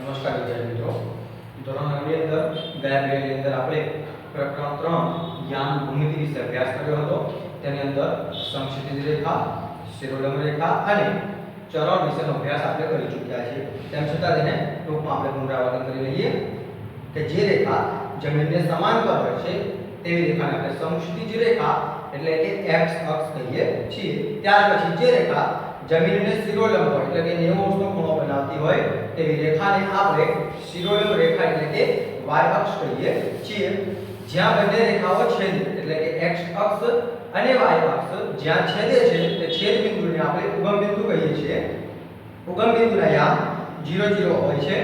નમસ્કાર વિદ્યાર્થી મિત્રો, ધોરણ 9 ની અંદર ગયા પીરિયડની અંદર આપણે પ્રકરણ 3 યામ ભૂમિતિ વિશે અભ્યાસ કર્યો હતો. તેની અંદર સમક્ષિતિજ રેખા, શિરોલંબ રેખા અને ચરણ વિશેનો અભ્યાસ આપણે કરી ચૂક્યા છીએ. તેમ છતાં તેને ટૂંકમાં આપણે પુનરાવર્તન કરી લઈએ કે જે રેખા જમીનને સમાંતર હોય છે તેવી રેખાને આપણે સમક્ષિતિજ રેખા એટલે કે x અક્ષ કહીએ છીએ. ત્યાર પછી જે રેખા જમીનને શિરોલંબ હોય એટલે કે 90 અંશનો ખૂણો બનાવતી હોય તેવી રેખાને આપણે શિરોલંબ રેખા એટલે કે y અક્ષ કહીએ છીએ. જ્યાં બંને રેખાઓ છેદે એટલે કે x અક્ષ અને y અક્ષ જ્યાં છેદે છે તે છેદ બિંદુને આપણે ઉગમ બિંદુ કહીએ છીએ. ઉગમ બિંદુના યામ 0 0 હોય છે.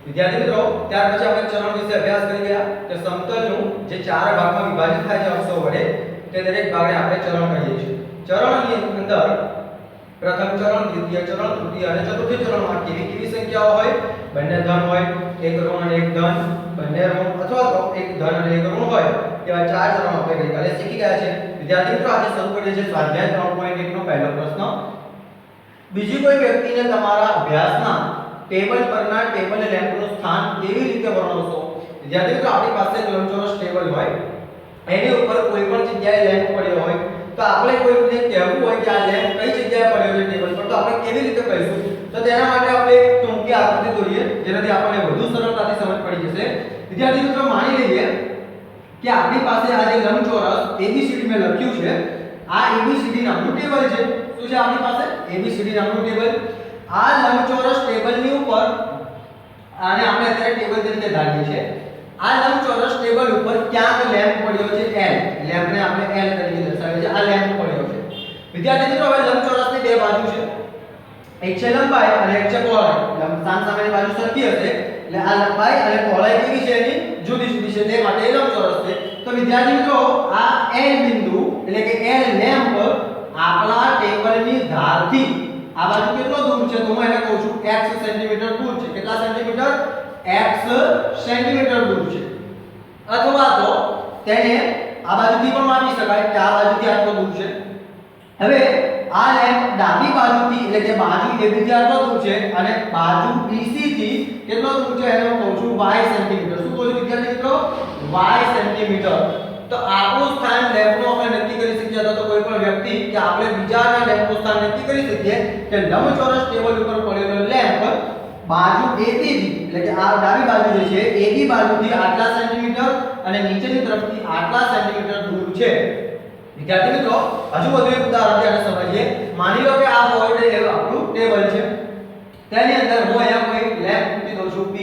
વિદ્યાર્થી મિત્રો, ત્યાર પછી આપણે ચરણ વિશે અભ્યાસ કરી ગયા કે સમતલનું જે ચાર ભાગમાં વિભાજિત થાય છે અક્ષો વડે તે દરેક ભાગને આપણે ચરણ કહીએ છીએ. ચરણની અંદર પ્રથમ ચરણ, દ્વિતીય ચરણ, તૃતીય અને ચતુર્થ ચરણમાં કેવી સંખ્યાઓ હોય? બંને ધન હોય, એક ઋણ અને એક ધન, બંને ઋણ અથવા તો એક ધન અને એક ઋણ હોય એવા ચાર ચરણો આપણે ગઈકાલે શીખી ગયા છે. વિદ્યાર્થી મિત્રો, આજે શરૂ કરીએ છીએ સ્વાધ્યાય 3.1 નો પહેલો પ્રશ્ન. બીજી કોઈ વ્યક્તિને તમારા અભ્યાસના ટેબલ પરના ટેબલ લેમ્પનું સ્થાન કેવી રીતે વર્ણવશો? વિદ્યાર્થી મિત્રો, આપણી પાસે લંબચોરસ ટેબલ હોય, એની ઉપર કોઈ પણ જગ્યાએ લેમ્પ પડ્યો હોય તો આપણે કોઈને કહેવું હોય કે આ લેમ્પ કઈ જગ્યાએ પડ્યો છે ટેબલ પર, તો આપણે કેવી રીતે કહીશું? તો તેના માટે આપણે એક ટૂંકી આકૃતિ દોરીએ જેનાથી આપણને વધુ સરળતાથી સમજ પડી જશે. વિદ્યાર્થી મિત્રો, માની લઈએ કે આપણી પાસે આ જે લંબચોરસ ABCD મેં લખ્યું છે, આ ABCD નામનું ટેબલ છે. શું છે આપણી પાસે? ABCD નામનું ટેબલ. આ લંબચોરસ ટેબલની ઉપર આને આપણે અત્યારે ટેબલ તરીકે ધારીએ છીએ. આ લંબચોરસ ટેબલ ઉપર ક્યાંક લેમ્પ પડ્યો છે L. લેમ્પને આપણે L તરીકે દર્શાવીએ છીએ. આ લેમ્પ પડ્યો છે. વિદ્યાર્થી મિત્રો, હવે લંબચોરસની બે બાજુ છે, એક છે લંબાઈ અને એક છે પહોળાઈ. સામ સામેની બાજુ સરખી હશે એટલે આ લંબાઈ અને પહોળાઈ કેવી છે એની જુદી જુદી છે, તે માટે એ લંબચોરસ છે. તો વિદ્યાર્થી મિત્રો, આ L બિંદુ એટલે કે L લેમ્પ આપણા ટેબલની ધારથી આ બાજુ કેટલો દૂર છે? તો હું એને કહું છું x સેન્ટીમીટર દૂર છે. કેટલા સેન્ટીમીટર? x સેન્ટીમીટર દૂર છે. અથવા તો તેને આ બાજુથી પણ માપી શકાય કે આ બાજુથી આટલો દૂર છે. હવે આ લેમ્પ ડાબી બાજુથી એટલે કે બાજુ AB થી આટલો દૂર છે અને બાજુ BC થી કેટલો દૂર છે એને હું કહું છું y સેન્ટીમીટર. શું કહું છું વિદ્યાર્થી મિત્રો? y centimetre. તો આપણું સ્થાન લેમ્પનું આપણે નક્કી કરી શકીએ અથવા તો કોઈ પણ વ્યક્તિ કે આપણે બીજાના લેમ્પનું સ્થાન નક્કી કરી શકીએ કે લંબચોરસ ટેબલ ઉપર પડેલો લેમ્પ બાજુ AB થી એટલે કે આ ડાબી બાજુ જે છે AB બાજુથી આટલા સેન્ટીમીટર અને નીચેની તરફથી આટલા સેન્ટીમીટર દૂર છે. વિદ્યાર્થી મિત્રો, હજુ વધુ એક ઉદાહરણ આપણે સમજીએ. માની લો કે આ વોઇડ આપણું ટેબલ છે, તેની અંદર હું અહીંયા કોઈ લેમ્પ મૂકી દઉં છું P.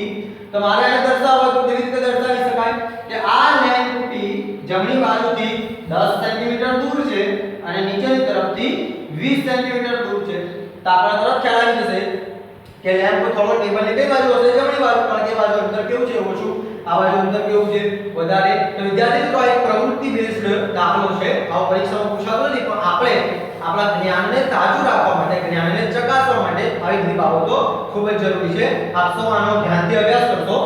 તો મારે એને દર્શાવવા તો કેવી રીતે દર્શાવી શકાય કે આ લેમ્પ P જમણી બાજુથી 10 સેન્ટીમીટર દૂર છે અને નીચેની તરફથી 20 સેન્ટીમીટર દૂર છે. તો આપણા તરફ ખ્યાલ આવી જશે કે લેમ્પ થોડો ટેબલની કઈ બાજુ હશે? જમણી બાજુ. કારણ કે બાજુ અંતર કેવું છે? ઓછું. આ બાજુ અંતર કેવું છે? વધારે. તો વિદ્યાર્થી મિત્રો, આ એક પ્રવૃત્તિ બેઝડ દાખલો છે. આ પરીક્ષામાં પૂછાતો નથી, પણ આપણે આપણા જ્ઞાનને તાજું રાખવા માટે, જ્ઞાનને ચકાસવા માટે આવી બધી બાબતો ખૂબ જ જરૂરી છે. આપ સૌ આનો ધ્યાનથી અભ્યાસ કરશો.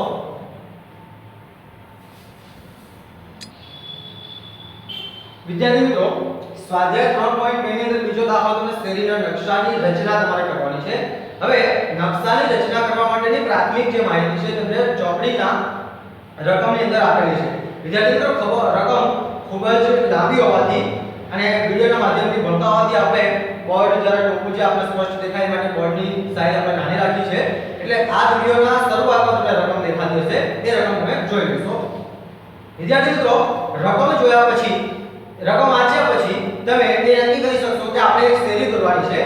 વિદ્યાર્થી મિત્રો, સ્વાધ્યાય 3.2 ની અંદર બીજો દાખલો તમને શેરીના નકશાની રચના તમારે કરવાની છે. હવે નકશાની રચના કરવા માટેની પ્રાથમિક જે માહિતી છે તમને ચોપડીના રકમની અંદર આપેલી છે. વિદ્યાર્થી મિત્રો, રકમ ખૂબ જ લાંબી હોવાથી અને વિડિયોના માધ્યમથી ભણતા હોવાથી આપણે બોર્ડ જરા ટૂંકું છે, આપણે સ્પષ્ટ દેખાય માટે બોર્ડની સાઈઝ આપણે નાની રાખી છે. એટલે આ વિડિયોના શરૂઆતમાં તમને રકમ દેખાતી હશે, તે રકમ તમે જોઈ લેશો. વિદ્યાર્થી મિત્રો, રકમ જોયા પછી, રકમ વાંચ્યા પછી તમે એ નક્કી કરી શકશો કે આપણે એક શેરી દોરવાની છે.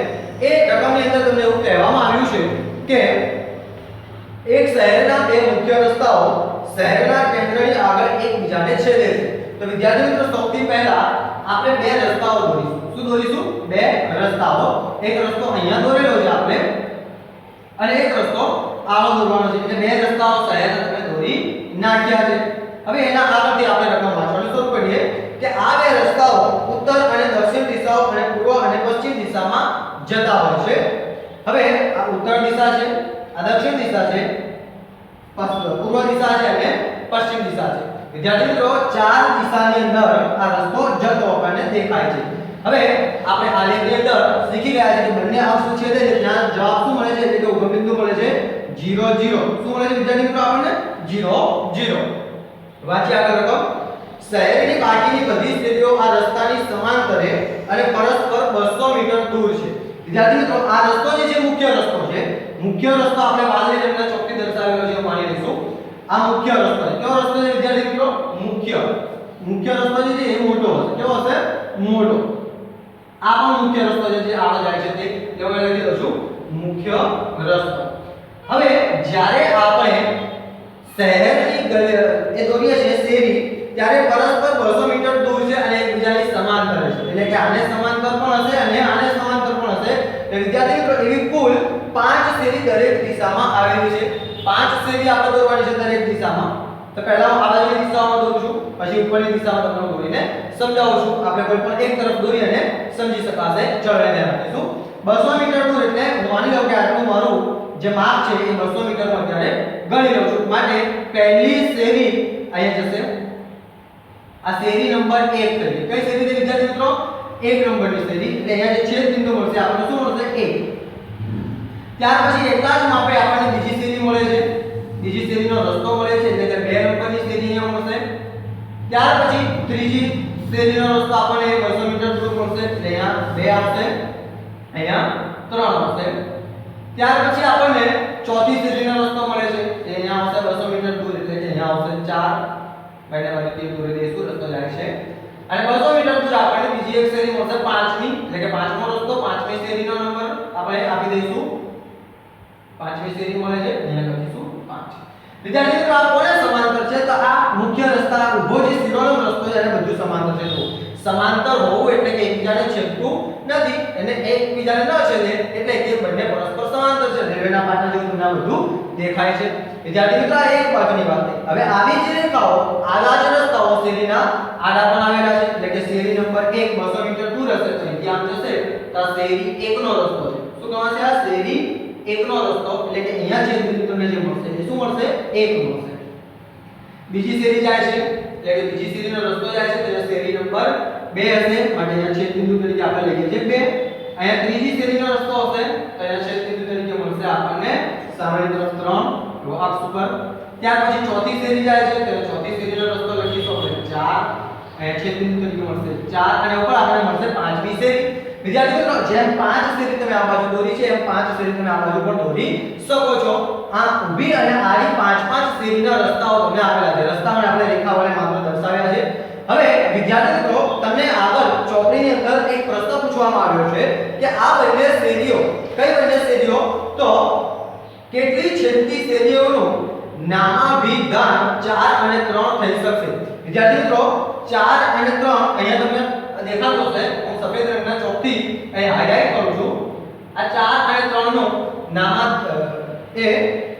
એ રકમની અંદર તમને એવું કહેવામાં આવ્યું છે કે એક શહેરના બે મુખ્ય રસ્તાઓ શહેરના કેન્દ્રની આગળ એકબીજાને છેદે છે. તો વિદ્યાર્થી મિત્રો, સૌથી પહેલા આપણે બે રસ્તાઓ દોરીશું. શું દોરીશું? બે રસ્તાઓ. એક રસ્તો અહીંયા દોરેલો છે આપણે અને એક રસ્તો આવો દોરવાનો છે. એટલે બે રસ્તાઓ શહેરના તમે દોરી નાખ્યા છે. હવે એના આગળથી આપણે રકમ વાંચવાનું શરૂ કરીએ કે આ બે રસ્તાઓ ઉત્તર અને દક્ષિણ દિશાઓ અને પૂર્વ અને પશ્ચિમ દિશામાં જતા હોય છે. હવે આ ઉત્તર દિશા છે, આ દક્ષિણ દિશા છે, પૂર્વ દિશા છે અને પશ્ચિમ દિશા છે. વિદ્યાર્થી મિત્રો, ચાર દિશાની અંદર આ રસ્તો જતો આપણને દેખાય છે. હવે આપણે આલેખની અંદર શીખી ગયા છે કે બંને અક્ષ છેદે છે ત્યાં જવાબ શું મળે છે એટલે કે ઉગમ બિંદુ મળે છે 0 0 શું મળે છે વિદ્યાર્થી મિત્રો આપણને 0 0 વાંચી આગળ રકમ શહેરની બાકીની બધી શેરીઓ આ રસ્તાની સમાંતરે અને પરસ્પર 200 મીટર દૂર છે વિદ્યાર્થી મિત્રો આ રસ્તો જે છે મુખ્ય રસ્તો છે મુખ્ય રસ્તો આપણે વાદળી રંગના ચોકથી દર્શાવેલો છે માની લઈશું આ મુખ્ય રસ્તો છે કેવો રસ્તો છે વિદ્યાર્થી મિત્રો મુખ્ય રસ્તો જે છે એ મોટો હશે કેવો હશે મોટો આ પણ મુખ્ય રસ્તો જે આગળ જાય છે તે કેવો લખી દઉં છું મુખ્ય રસ્તો હવે જ્યારે આપણે શહેરની એ દોરીએ છે શેરી ત્યારે પરસ્પર 200 મીટર દૂર છે અને એકબીજાની સમાંતર છે એટલે કે આને સમાંતર પણ હશે અને આને સમાંતર પણ હશે એટલે વિદ્યાર્થી મિત્રો એવી કુલ 5 શેરી દરેક દિશામાં આવેલી છે 5 શેરી આપણે દોરવાની છે દરેક દિશામાં તો પહેલા હું આ બાજુની દિશામાં દોરું છું પછી ઉપરની દિશામાં તમને દોરીને સમજાવું છું આપણે કોઈ પણ એક તરફ દોરી અને સમજી શકાશે ચલો એને ધ્યાન રાખીશું 200 મીટર દૂર એટલે હું માની લઉં કે આટલું મારું જે માપ છે એ 200 મીટરનું અત્યારે ગણી લઉં છું માટે પહેલી શેરી અહીંયા જશે આ શેરી નંબર 1 તરીકે કઈ શેરી છે વિદ્યાર્થી મિત્રો 1 નંબરની શેરી એટલે અહીંયા જે છેદ બિંદુ મળશે આપણને શું મળશે 1 ત્યાર પછી એટલા જ માપે આપણને બીજી શેરી મળે છે બીજી શેરીનો રસ્તો મળે છે એટલે કે 2 નંબરની શેરી અહીંયા મળશે ત્યાર પછી ત્રીજી શેરીનો રસ્તો આપણને 200 મીટર દૂર મળશે એટલે અહીંયા 2 આવશે અહીંયા 3 આવશે ત્યાર પછી આપણને ચોથી શેરીનો રસ્તો મળે છે એ અહીંયા આવશે 200 મીટર દૂર એટલે કે અહીંયા આવશે 4 मैंने तीन दूर देशो रस्तो જાય છે અને 200 મીટર દૂર આપણે બીજી એક શેરી મળશે 5મી એટલે કે 5મો રસ્તો 5મી શેરીનો નંબર આપણે આપી દઈશું 5મી શેરી મળે છે અહીંયા લખીશું 5 વિદ્યાર્થી મિત્રો આ કોને સમાંતર છે તો આ મુખ્ય રસ્તા ઊભો જે શિરોડમ રસ્તો છે એને બધું સમાંતર છે તો સમાંતર હોવું એટલે કે એકબીજાને છેદતું નથી અને એકબીજાને ન છેદે એટલે કે બંને પરસ્પર સમાંતર છે રેલવેના પાટા જેવું તમને બધું દેખાય છે વિદ્યાર્થી મિત્રો આ એક બાજુની વાત થઈ હવે આવી જે રેખાઓ આડા જ રસ્તાઓ શેરીના આડા પણ આવેલા છે એટલે કે શેરી નંબર 1 200 મીટર દૂર હશે તો અહીંથી આમ જશે તો આ શેરી 1 નો રસ્તો છે શું કહેવાશે આ શેરી 1 નો રસ્તો એટલે કે અહીંયા જે બિંદુ તમને જે મળશે એ શું મળશે 1 મળશે બીજી શેરી જાય છે એટલે કે બીજી શેરીનો રસ્તો જાય છે તો શેરી નંબર 2 હશે માટે અહીંયા છેદ બિંદુ તરીકે આપણે લઈએ છીએ 2 અહીંયા ત્રીજી શેરીનો રસ્તો હશે તો અહીંયા છેદ બિંદુ તરીકે મળશે આપણને સામેની તરફ 3 રો અક્ષ ઉપર ત્યાર પછી ચોથી શેરી જાય છે તો ચોથી શેરીનો રસ્તો લખીશું આપણે 4 અહીંયા છેદ બિંદુ તરીકે મળશે 4 અને ઉપર આપણે મળશે 5મી શેરી વિદ્યાર્થી મિત્રો જેમ 5 શેરી તમે આ બાજુ દોરી છે એમ 5 શેરી તમે આ બાજુ પણ દોરી શકો છો આ ઊભી અને આડી 5 શેરીના રસ્તાઓ તમને આવેલા છે રસ્તાઓને આપણે રેખા વડે માત્ર દર્શાવ્યા છે હવે વિદ્યાર્થી મિત્રો તમને આગળ ચોપડીની અંદર એક પ્રશ્ન પૂછવામાં આવ્યો છે કે આ બંને શેરીઓ કઈ બંને શેરીઓ તો કેટલી છેદતી શેરીઓનું નામાભિધાન 4 અને 3 થઈ શકશે વિદ્યાર્થી મિત્રો 4 અને 3 અહીંયા તમને દેખાતો હશે હું સફેદ રંગના ચોકથી અહીં હાઇલાઇટ કરું છું આ 4 અને 3 નો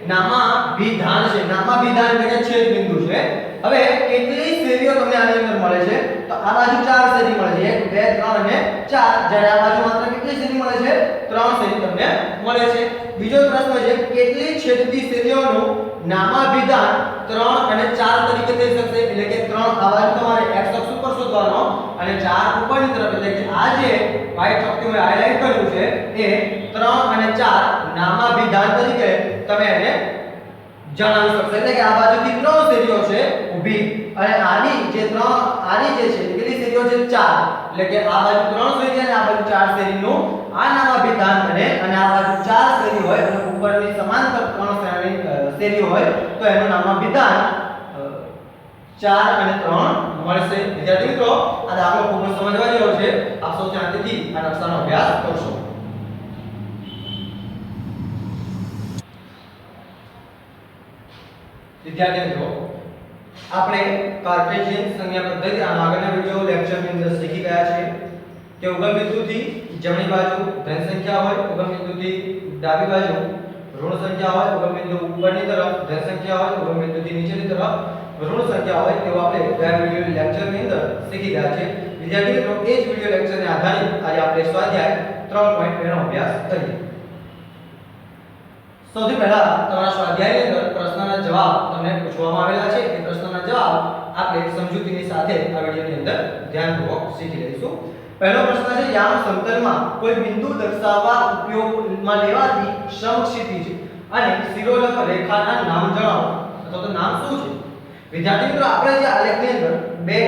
નામાભિધાન છે નામાભિધાન એટલે કે છેદ બિંદુ છે હવે કેટલી શેરીઓ તમને આની અંદર મળે છે તો આ બાજુ 4 શેરી મળે છે 1 2 3 અને 4 જ્યારે આ બાજુ માત્ર કેટલી શેરી મળે છે 3 શેરી તમને મળે છે બીજો પ્રશ્ન છે કેટલી છેદતી શેરીઓનું નામાભિધાન 3 અને 4 તરીકે થઈ શકશે એટલે કે 3 આ બાજુ તમારે x અક્ષ ઉપર શોધવાનો અને 4 ઉપરની તરફ એટલે કે આ જે વ્હાઇટ ચોકથી મેં હાઇલાઇટ કર્યું છે એ 3 અને 4 નામાભિધાન તરીકે તમે એને જણાવી શકશો એટલે કે આ બાજુથી 3 શેરીઓ છે ઊભી અને આની જે છે કેટલી શેરીઓ છે 4 એટલે કે આ બાજુ 3 શેરી અને આ બાજુ 4 શેરીનું આ નામાભિધાન બને અને આ બાજુ 4 શેરી હોય અને ઉપરની સમાંતર 3 શેરી હોય તો એનું નામાભિધાન 4 અને 3 મળશે વિદ્યાર્થી મિત્રો આ દાખલો ખૂબ સમજવા જેવો છે આપ સૌ શાંતિથી આ નકશાનો અભ્યાસ કરશો વિદ્યાર્થી મિત્રો આપણે કાર્ટેશિયન સંજ્ઞા પદ્ધતિ આગળના વિડિયો લેક્ચરની અંદર શીખી ગયા છે કે ઉગમ બિંદુથી જમણી બાજુ ધન સંખ્યા હોય ઉગમ બિંદુથી ડાબી બાજુ ઋણ સંખ્યા હોય ઉગમ બિંદુ ઉપરની તરફ ધન સંખ્યા હોય ઉગમ બિંદુથી નીચેની તરફ ઋણ સંખ્યા હોય તેવો આપણે ગયા વિડિયો લેક્ચરની અંદર શીખી ગયા છે વિદ્યાર્થી મિત્રો એ જ વિડિયો લેક્ચરને આધારિત આજે આપણે સ્વાધ્યાય 3.2 નો અભ્યાસ કરીએ સૌથી પહેલા તમારા સ્વાધ્યાયની અંદર પ્રશ્નના જવાબ તમને પૂછવામાં આવેલા છે એ પ્રશ્નના જવાબ આપણે સમજૂતીની સાથે આ વિડિયોની અંદર ધ્યાનપૂર્વક શીખી લઈશું પહેલો પ્રશ્ન છે યામ સમતલમાં કોઈ બિંદુ દર્શાવવા ઉપયોગમાં લેવાતી સમક્ષિતિજ અને શિરોલંબ રેખાના નામ જણાવો અથવા તો નામ શું છે? વિદ્યાર્થી મિત્રો આપણે જે આલેખની અંદર બે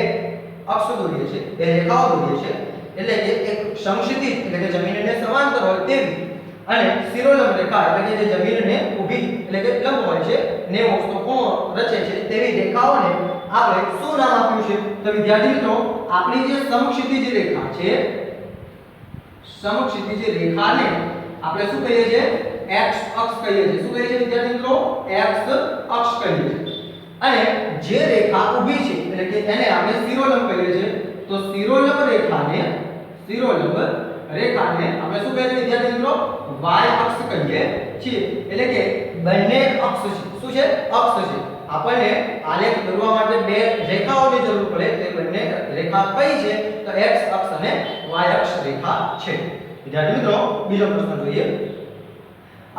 અક્ષ દોરીએ છીએ, બે રેખાઓ દોરીએ છીએ, એટલે કે એક સમક્ષિતિજ એટલે કે જમીનને સમાંતર હોય તેવી અને શિરોલંબ રેખા એટલે કે જે જમીનને ઊભી એટલે કે લંબ હોય છે 90 તો કોણ રચે છે તેવી રેખાઓને આપણે શું નામ આપ્યું છે? તો વિદ્યાર્થી મિત્રો આપણી જે સમક્ષિતિજ રેખા છે, સમક્ષિતિજ રેખાને આપણે શું કહીએ છીએ? x અક્ષ કહીએ છીએ. શું કહીએ છીએ વિદ્યાર્થી મિત્રો? x અક્ષ કહીએ છીએ. અને જે રેખા ઊભી છે એટલે કે એને આપણે શિરોલંબ કહીએ છીએ. તો શિરોલંબ રેખાને આપણે શું કહીએ છીએ વિદ્યાર્થી મિત્રો? y અક્ષ કહીએ છીએ. એટલે કે બંને અક્ષ છે. શું છે? અક્ષ છે. આપણને આલેખ દોરવા માટે બે રેખાઓની જરૂર પડે. તે બંને રેખા કઈ છે? તો x અક્ષ અને y અક્ષ રેખા છે. વિદ્યાર્થી મિત્રો બીજો પ્રશ્ન જોઈએ.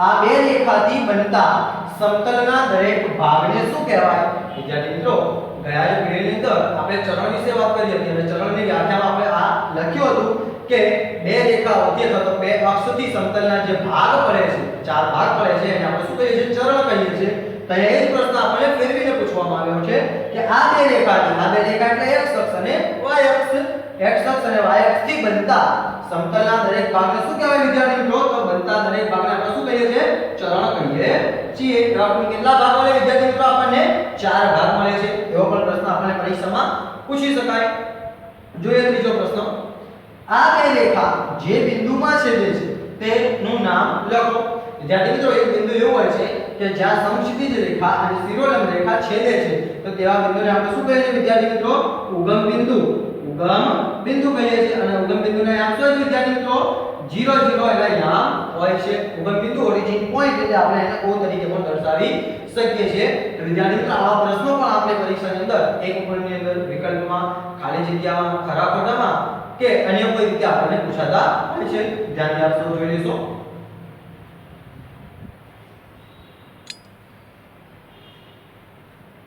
આ બે રેખાથી બનતા સમતલના દરેક ભાગને શું કહેવાય? વિદ્યાર્થી મિત્રો ગયા વિડિયોની અંદર આપણે ચરણ વિશે વાત કરી હતી અને ચરણની વ્યાખ્યામાં આપણે આ લખ્યું હતું કે બે રેખાઓથી અથવા તો બે અક્ષથી સમતલના જે ભાગ પડે છે, ચાર ભાગ પડે છે એને આપણે શું કહીએ છીએ? ચરણ કહીએ છીએ. તો એ જ પ્રશ્ન આપણને ફેરવીને પૂછવામાં આવ્યો છે કે આ બે રેખા એટલે x અક્ષ અને y અક્ષ, x અક્ષ અને y અક્ષથી બનતા સમતલના દરેક ભાગને શું કહેવાય વિદ્યાર્થી મિત્રો? તો બનતા દરેક ભાગને આપણે શું કહીએ છીએ? ચરણ કહીએ છીએ. તો આપણને કેટલા ભાગ મળે વિદ્યાર્થી મિત્રો? આપણને ચાર ભાગ મળે છે. એવો પણ પ્રશ્ન આપણને પરીક્ષામાં પૂછી શકાય. જોઈએ ત્રીજો પ્રશ્ન. આ બે રેખા જે બિંદુમાં છેદે છે તેનું નામ લખો. વિદ્યાર્થી મિત્રો એક બિંદુ એવું હોય છે કે જ્યાં સમક્ષિતિજ રેખા અને શિરોલંબ રેખા છેદે છે તો તેવા બિંદુને આપણે શું કહીએ છીએ વિદ્યાર્થી મિત્રો? ઉગમ બિંદુ કહીએ છીએ. અને ઉગમ બિંદુને નામ શું છે વિદ્યાર્થી મિત્રો? 0 0 એટલે નામ હોય છે. ઉગમ બિંદુ ઓરિજિન પોઈન્ટ એટલે આપણે એને O તરીકે પણ દર્શાવી શકીએ છીએ. તો વિદ્યાર્થી મિત્રો આવા પ્રશ્નો પણ આપણે પરીક્ષાની અંદર એક ઉપરની અંદર વિકલ્પમાં, ખાલી જગ્યામાં, ખરા ખોટામાં કે અન્ય કોઈ રીતે આપણને પૂછાતા હોય છે. ધ્યાન આપશો, જોઈ લેશો.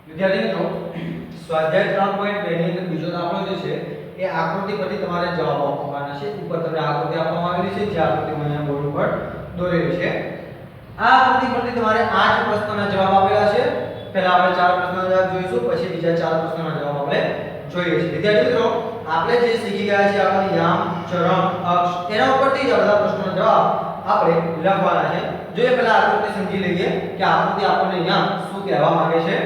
વિદ્યાર્થી મિત્રો સ્વાધ્યાય 3.2 ની અંદર બીજો દાખલો જે છે એ આકૃતિ પરથી તમારે જવાબ આપવાના છે. ઉપર તમને આકૃતિ આપવામાં આવેલી છે, જે આકૃતિ મને અહીંયા બોર્ડ ઉપર દોરેલી છે. આ આકૃતિ પરથી તમારે 8 પ્રશ્નોના જવાબ આપેલા છે. પહેલા આપણે 4 પ્રશ્નોના જવાબ જોઈશું, પછી બીજા 4 પ્રશ્નોના જવાબ આપણે જોઈએ છીએ. વિદ્યાર્થી મિત્રો આપણે જે શીખી ગયા છે આપણે યામ, ચરણ, અક્ષ એના ઉપરથી જ આ બધા પ્રશ્નોના જવાબ આપણે લખવાના છે. જોઈએ પહેલા આકૃતિ સમજી લઈએ કે આકૃતિ આપણને યામ શું કહેવા માંગે છે.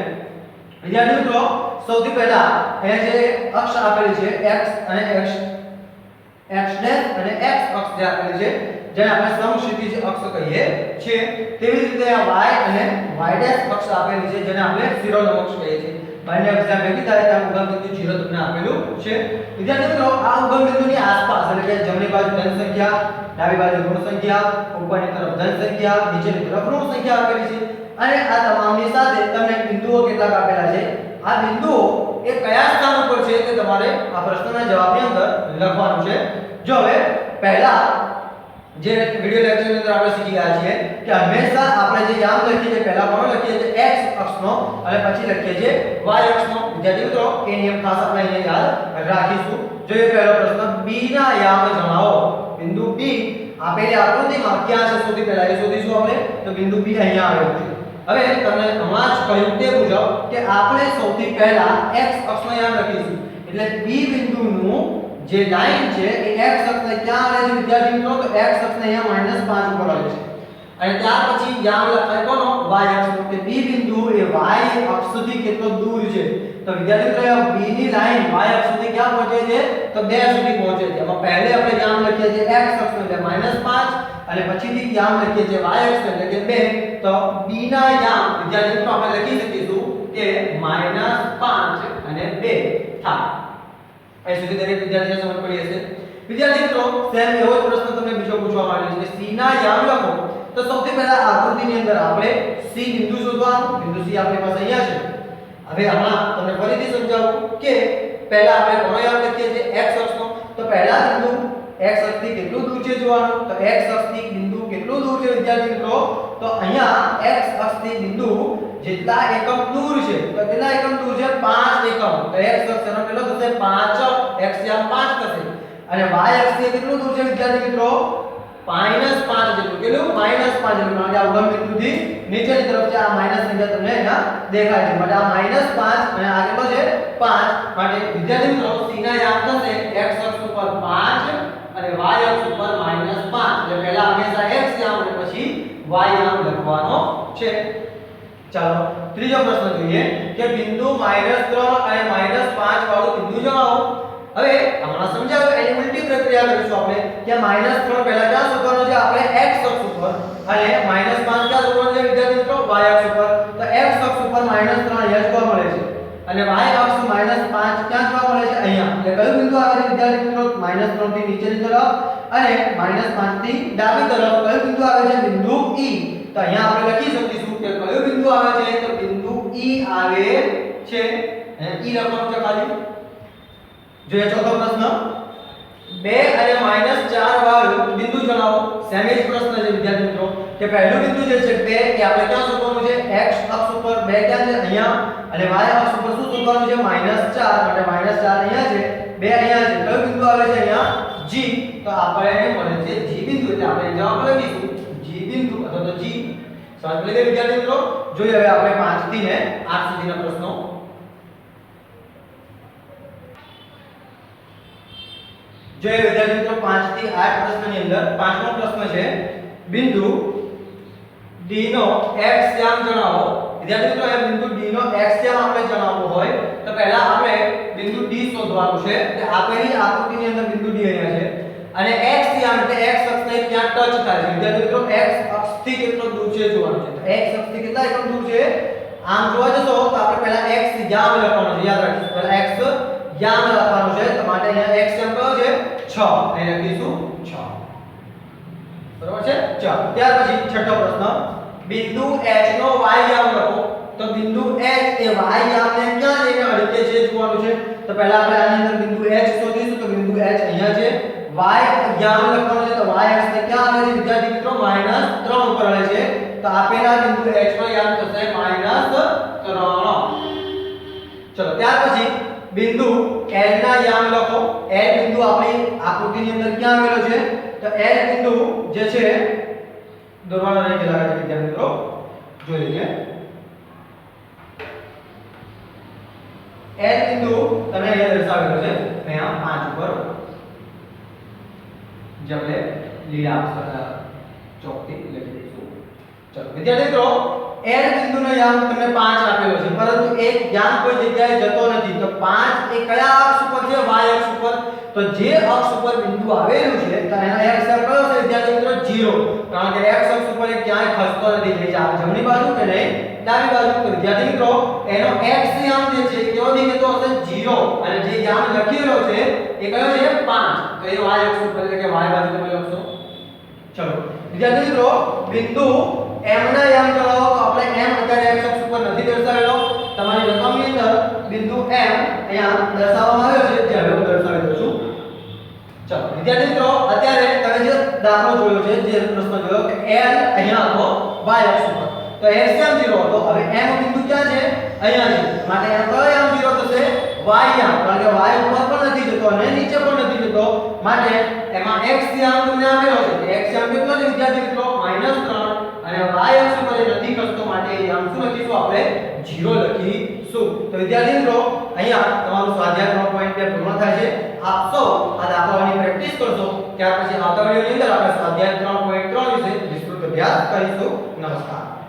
વિદ્યાર્થી મિત્રો સૌથી પહેલા અહીંયા જે અક્ષ આપેલી છે x અને x અને x અક્ષ જે આપેલી છે જેને આપણે સમક્ષિતિજ અક્ષ કહીએ છીએ. તેવી જ રીતે આ y અને y' અક્ષ આપેલી છે જેને આપણે શિરોલંબ અક્ષ કહીએ છીએ. બંને અક્ષ ભેગી થાય ત્યાં ઉગમ બિંદુ 0 તમને આપેલું છે. વિદ્યાર્થી મિત્રો આ ઉગમ બિંદુની આસપાસ એટલે કે જમણી બાજુ ધન સંખ્યા, ડાબી બાજુ ઋણ સંખ્યા, ઉપરની તરફ ધન સંખ્યા, નીચેની તરફ ઋણ સંખ્યા આપેલી છે. અને આ તમામની સાથે તમને બિંદુઓ કેટલાક આપેલા છે. આ બિંદુઓ એ કયા સ્થાન ઉપર છે તે તમારે આ પ્રશ્નના જવાબની અંદર લખવાનું છે. જો હવે પહેલા જે વિડિયો લેક્ચરની અંદર આપણે શીખી ગયા છીએ કે હંમેશા આપણે જે યામ લખીએ છીએ પહેલા કોનો લખીએ છીએ? x અક્ષનો અને પછી લખીએ છીએ y અક્ષનો. વિદ્યાર્થી મિત્રો એ નિયમ ખાસ આપણે અહીંયા યાદ રાખીશું. જોઈએ પહેલો પ્રશ્ન, b ના યામ જણાવો. બિંદુ b આપેલી આકૃતિમાં ક્યાં છે સૌથી પહેલા એ શોધીશું આપણે. તો બિંદુ b અહીંયા આવેલું છે. હવે તમને હમણાં જ કહ્યું તે મુજબ કે આપણે સૌથી પહેલા x અક્ષનો યામ લખીશું. એટલે b બિંદુનું જે લાઈન છે એ x અક્ષને ક્યાં આવે છે વિદ્યાર્થી મિત્રો? તો x અક્ષને અહીંયા -5 ઉપર આવે છે. અને ત્યાર પછી યામ લખાય કોનો? y અક્ષનો. કે b બિંદુ એ y અક્ષથી કેટલો દૂર છે. તો વિદ્યાર્થી મિત્રો b ની લાઈન y અક્ષ સુધી ક્યાં પહોંચે છે? તો 2 સુધી પહોંચે છે. એમાં પહેલે આપણે યામ લખીએ છીએ x અક્ષનો એટલે -5 અને પછીથી યામ લખીએ છીએ y અક્ષ એટલે કે 2. તો b ના યામ વિદ્યાર્થી મિત્રો આપણે લખી શકીશું કે -5 અને 2 થાય. અહીં સુધી દરેક વિદ્યાર્થીને સમજ પડી હશે. વિદ્યાર્થી મિત્રો સેમ એવો જ પ્રશ્ન તમને બીજો પૂછવામાં આવ્યો છે કે c ના યામ લખો. તો સૌથી પહેલા આકૃતિની અંદર આપણે c બિંદુ શોધવાનું. બિંદુ c આપણી પાસે અહીંયા છે. હવે હમણાં તમને ફરીથી સમજાવું કે પહેલા આપણે કોનો યામ લખીએ છીએ? x અક્ષનો. તો પહેલા બિંદુ x અક્ષથી કેટલું દૂર છે જોવાનું. તો x અક્ષથી બિંદુ કેટલું દૂર છે વિદ્યાર્થી મિત્રો? તો અહીંયા x અક્ષથી બિંદુ જેટલા એકમ દૂર છે તો કેટલા એકમ દૂર છે? 5 એકમ. તો x અક્ષ એનો કેટલો થશે? 5 x યા 5 થશે. અને y અક્ષથી કેટલું દૂર છે વિદ્યાર્થી મિત્રો? -5 જેટલું કેટલું -5 જેટલું કારણ કે આ ઉગમ બિંદુથી નીચેની તરફ છે આ માઈનસ સંખ્યા તમને અહીંયા દેખાય છે માટે આ -5 અને આ કેટલો છે 5 માટે વિદ્યાર્થી મિત્રો c ના યામ થશે x અક્ષ ઉપર 5 અને y અક્ષ ઉપર -5 એટલે પહેલા હંમેશા x યામ અને પછી y યામ લખવાનો છે ચાલો ત્રીજો પ્રશ્ન જોઈએ કે બિંદુ -3 અને -5 વાળું બિંદુ જણાવો હવે હમણાં સમજાવ્યું એની ઉલટી પ્રક્રિયા કરીશું આપણે કે -3 પહેલા ક્યાં શોધવાનો છે આપણે x અક્ષ ઉપર અને -5 ક્યાં શોધવાનો છે વિદ્યાર્થી મિત્રો y અક્ષ ઉપર તો x અક્ષ ઉપર -3 અહીંયા જોવા મળે છે અને y અક્ષ -5 ક્યાં જોવા મળે છે અહીંયા એટલે કયું બિંદુ આવે છે વિદ્યાર્થી મિત્રો -3 થી નીચેની તરફ અને -5 થી ડાબી તરફ કયું બિંદુ આવે છે બિંદુ E તો અહીંયા આપણે લખી શકીશું કે કયું બિંદુ આવે છે તો બિંદુ E આવે છે E લખવાનું છે ખાલી જોઈએ ચોથો પ્રશ્ન 2 અને -4 વાળું બિંદુ જણાવો સેમ જ પ્રશ્ન છે વિદ્યાર્થી મિત્રો કે પહેલું બિંદુ જે છે 2 એ આપણે ક્યાં શોધવાનું છે x અક્ષ ઉપર 2 ક્યાં છે અહીંયા અને y અક્ષ ઉપર શું શોધવાનું છે -4 માટે -4 અહીંયા છે 2 અહીંયા છે કયું બિંદુ આવે છે અહીંયા G તો આપણને મળે છે G બિંદુ એટલે આપણે જવાબ લખીશું G બિંદુ અથવા તો G સમજ પડી ગઈ વિદ્યાર્થી મિત્રો જોઈએ હવે આપણે 5 થી ને 8 સુધીના પ્રશ્નો જોઈએ વિદ્યાર્થી મિત્રો 5 થી 8 પ્રશ્નની અંદર પાંચમો પ્રશ્ન છે બિંદુ D નો x યામ જણાવો વિદ્યાર્થી મિત્રો એ બિંદુ D નો x યામ આપણે જણાવવો હોય તો પહેલા આપણે બિંદુ D શોધવાનું છે કે આપેલી આકૃતિની અંદર બિંદુ D અહીંયા છે અને x યામ એટલે x અક્ષને ક્યાં ટચ થાય છે વિદ્યાર્થી મિત્રો x અક્ષથી કેટલો દૂર છે જોવાનું છે તો x અક્ષથી કેટલા એકમ દૂર છે આમ જોવા જશો તો આપણે પહેલા x યામ લખવાનું છે યાદ રાખજો પહેલા x યામ લખવાનું છે તો માટે અહીંયા x યામ કયો છે 6 અહીં લખીશું 6 બરોબર છે ચાલો ત્યાર પછી છઠ્ઠો પ્રશ્ન બિંદુ h નો y યામ લખો તો બિંદુ h એ y યામને ક્યાં જઈને અડકે છે જોવાનું છે તો પહેલા આપણે આની અંદર બિંદુ h શોધીશું તો બિંદુ h અહીંયા છે y યામ લખવાનું છે તો y અક્ષને ક્યાં આવે છે વિદ્યાર્થી મિત્રો -3 ઉપર આવે છે તો આપેલા બિંદુ h નો યામ થશે -3 ચલો ત્યાર પછી બિંદુ L ના યામ લખો L બિંદુ આપણી આકૃતિની અંદર ક્યાં આવેલો છે તો L બિંદુ જે છે દોરવાનો રહી ગયેલા છે વિદ્યાર્થી મિત્રો જોઈ લઈએ L બિંદુ તમે અહીંયા દર્શાવેલો છે અહીંયા 5 ઉપર જે આપણે લીલા અક્ષર ચોકથી લખી દઈશું ચલો વિદ્યાર્થી મિત્રો L બિંદુનો યામ તમને 5 આપેલો છે પરંતુ એક યામ કોઈ જગ્યાએ જતો નથી તો 5 એ કયા અક્ષ ઉપર છે y અક્ષ ઉપર તો જે અક્ષ ઉપર બિંદુ આવેલું છે તો એનો x કયો છે વિદ્યાર્થી મિત્રો 0 કારણ કે x અક્ષ ઉપર એ ક્યાંય ખસતો નથી એટલે આ જમણી બાજુ કે નહીં ડાબી બાજુ તો વિદ્યાર્થી મિત્રો એનો x યામ જે છે કેવો દેખાતો હશે 0 અને જે યામ લખેલો છે એ કયો છે 5 તો એ y અક્ષ ઉપર એટલે કે y બાજુ તમે લખશો ચલો વિદ્યાર્થી મિત્રો બિંદુ m ના યામ જણાવો તો આપણે m અત્યારે x અક્ષ ઉપર નથી દર્શાવેલો તમારી રકમની અંદર બિંદુ m અહીંયા દર્શાવવામાં આવ્યો છે જે હવે હું દર્શાવી દઉં છું ચલો વિદ્યાર્થી મિત્રો અત્યારે તમે જે દાખલો જોયો છે જે પ્રશ્ન જોયો કે l અહીંયા હતો y અક્ષ ઉપર તો x યામ 0 હતો હવે m બિંદુ ક્યાં છે અહીંયા છે માટે m કયો યામ 0 થશે y યામ કારણ કે y ઉપર પણ નથી જતો અને નીચે પણ નથી જતો માટે એમાં x યામ તમને આપેલો છે x યામ કેટલો છે વિદ્યાર્થી મિત્રો -3 અને y અક્ષ ઉપર નથી ખસતો માટે એ યામ શું લખીશું આપણે 0 લખીશું તો વિદ્યાર્થી મિત્રો અહીંયા તમારું સ્વાધ્યાય 3.2 પૂર્ણ થાય છે આપ સૌ આ દાખલાઓની પ્રેક્ટિસ કરશો ત્યાર પછી આવતા વિડિયોની અંદર આપણે સ્વાધ્યાય 3.3 વિશે વિસ્તૃત અભ્યાસ કરીશું નમસ્કાર